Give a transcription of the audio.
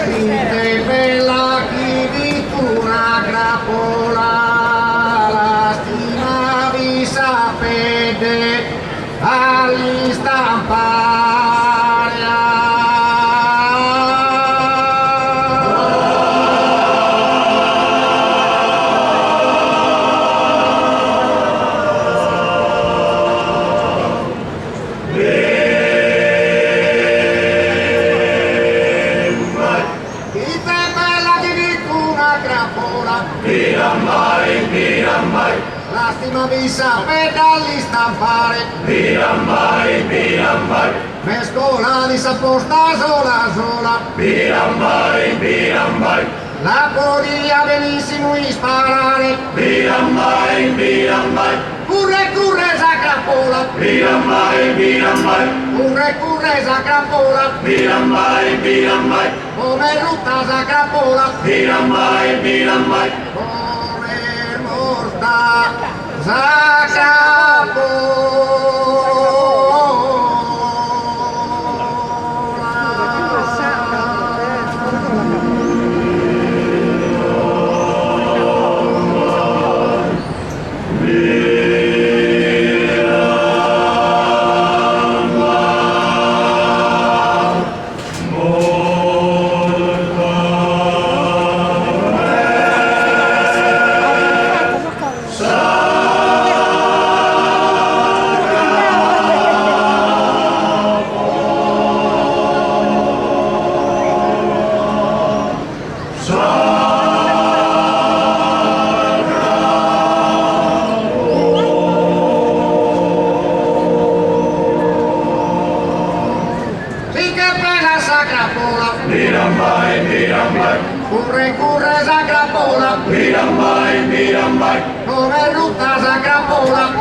Dite bella chi vi tu una grappola, la stima vi sapete Lastima vi sapete all'istampare, mescolati s'apposta sola sola, la podia benissimo isparare, curre sacrapola, curre sacrapola, come rutta sacrapola, come morta curre sacrapola, come rutta sacrapola,